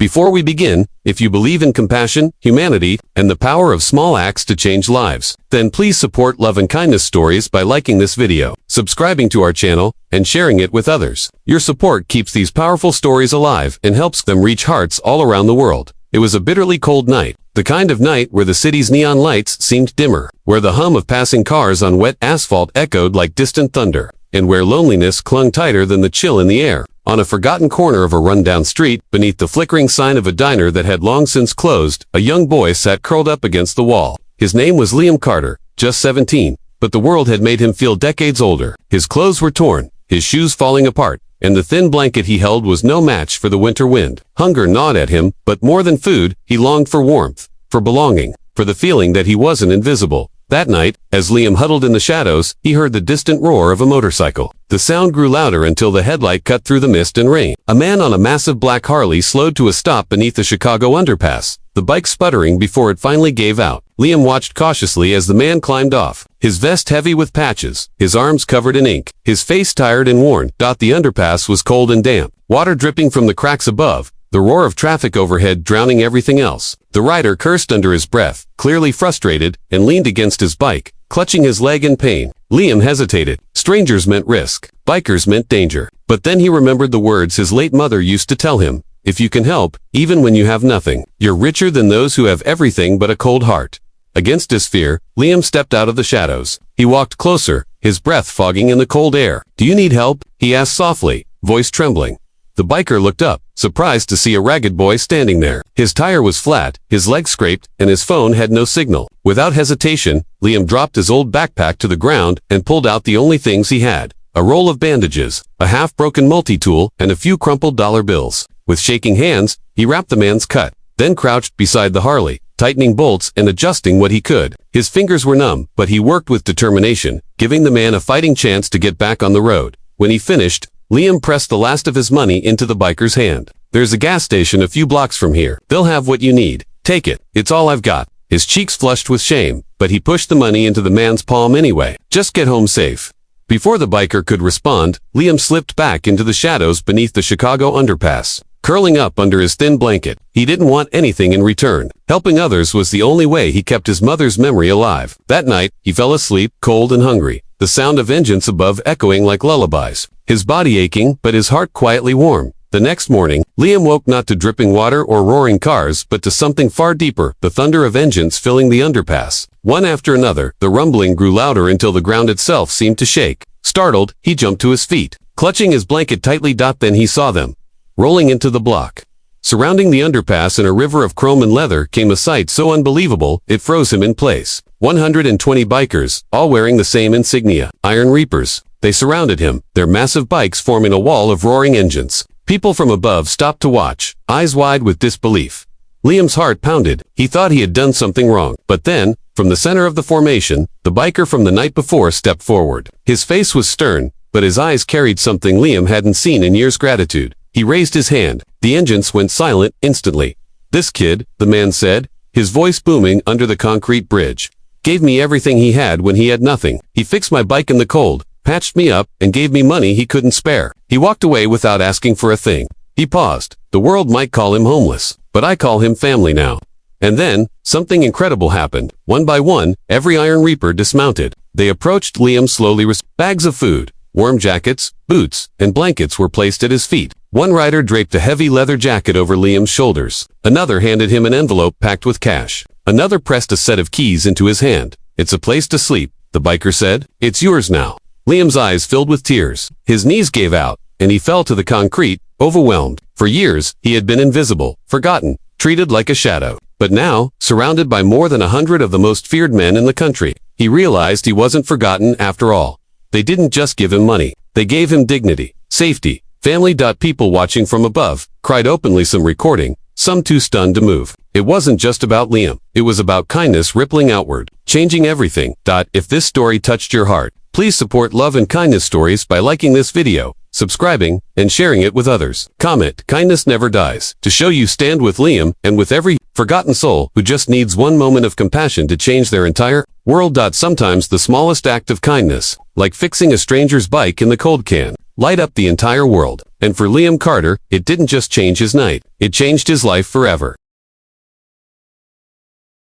Before we begin, if you believe in compassion, humanity, and the power of small acts to change lives, then please support love and kindness stories by liking this video, subscribing to our channel, and sharing it with others. Your support keeps these powerful stories alive and helps them reach hearts all around the world. It was a bitterly cold night, the kind of night where the city's neon lights seemed dimmer, where the hum of passing cars on wet asphalt echoed like distant thunder, and where loneliness clung tighter than the chill in the air. On a forgotten corner of a rundown street, beneath the flickering sign of a diner that had long since closed, a young boy sat curled up against the wall. His name was Liam Carter, just 17, but the world had made him feel decades older. His clothes were torn, his shoes falling apart, and the thin blanket he held was no match for the winter wind. Hunger gnawed at him, but more than food, he longed for warmth, for belonging, for the feeling that he wasn't invisible. That night, as Liam huddled in the shadows, he heard the distant roar of a motorcycle. The sound grew louder until the headlight cut through the mist and rain. A man on a massive black Harley slowed to a stop beneath the Chicago underpass, the bike sputtering before it finally gave out. Liam watched cautiously as the man climbed off, his vest heavy with patches, his arms covered in ink, his face tired and worn. The underpass was cold and damp, water dripping from the cracks above, the roar of traffic overhead drowning everything else. The rider cursed under his breath, clearly frustrated, and leaned against his bike, clutching his leg in pain. Liam hesitated. Strangers meant risk. Bikers meant danger. But then he remembered the words his late mother used to tell him. If you can help, even when you have nothing, you're richer than those who have everything but a cold heart. Against his fear, Liam stepped out of the shadows. He walked closer, his breath fogging in the cold air. "Do you need help?" he asked softly, voice trembling. The biker looked up, surprised to see a ragged boy standing there. His tire was flat, his leg scraped, and his phone had no signal. Without hesitation, Liam dropped his old backpack to the ground and pulled out the only things he had: a roll of bandages, a half-broken multi-tool, and a few crumpled dollar bills. With shaking hands, he wrapped the man's cut, then crouched beside the Harley, tightening bolts and adjusting what he could. His fingers were numb, but he worked with determination, giving the man a fighting chance to get back on the road. When he finished, Liam pressed the last of his money into the biker's hand. "There's a gas station a few blocks from here. They'll have what you need. Take it. It's all I've got." His cheeks flushed with shame, but he pushed the money into the man's palm anyway. "Just get home safe." Before the biker could respond, Liam slipped back into the shadows beneath the Chicago underpass, curling up under his thin blanket. He didn't want anything in return. Helping others was the only way he kept his mother's memory alive. That night, he fell asleep, cold and hungry, the sound of engines above echoing like lullabies. His body aching, but his heart quietly warm. The next morning, Liam woke not to dripping water or roaring cars, but to something far deeper, the thunder of engines filling the underpass. One after another, the rumbling grew louder until the ground itself seemed to shake. Startled, he jumped to his feet, clutching his blanket tightly. Then he saw them, rolling into the block. Surrounding the underpass in a river of chrome and leather came a sight so unbelievable, it froze him in place. 120 bikers, all wearing the same insignia, Iron Reapers. They surrounded him, their massive bikes forming a wall of roaring engines. People from above stopped to watch, eyes wide with disbelief. Liam's heart pounded. He thought he had done something wrong. But then, from the center of the formation, the biker from the night before stepped forward. His face was stern, but his eyes carried something Liam hadn't seen in years: gratitude. He raised his hand. The engines went silent instantly. "This kid," the man said, his voice booming under the concrete bridge, "gave me everything he had when he had nothing. He fixed my bike in the cold, patched me up, and gave me money he couldn't spare. He walked away without asking for a thing." He paused. "The world might call him homeless, but I call him family now." And then, something incredible happened. One by one, every Iron Reaper dismounted. They approached Liam slowly. Bags of food, warm jackets, boots, and blankets were placed at his feet. One rider draped a heavy leather jacket over Liam's shoulders. Another handed him an envelope packed with cash. Another pressed a set of keys into his hand. "It's a place to sleep," the biker said. "It's yours now." Liam's eyes filled with tears. His knees gave out, and he fell to the concrete, overwhelmed. For years, he had been invisible, forgotten, treated like a shadow. But now, surrounded by more than 100 of the most feared men in the country, he realized he wasn't forgotten after all. They didn't just give him money. They gave him dignity, safety, family. People watching from above cried openly, some recording, some too stunned to move. It wasn't just about Liam. It was about kindness rippling outward, changing everything. If this story touched your heart, please support love and kindness stories by liking this video, subscribing, and sharing it with others. Comment, "Kindness never dies," to show you stand with Liam and with every forgotten soul who just needs one moment of compassion to change their entire world. Sometimes the smallest act of kindness, like fixing a stranger's bike in the cold, can light up the entire world. And for Liam Carter, it didn't just change his night, it changed his life forever.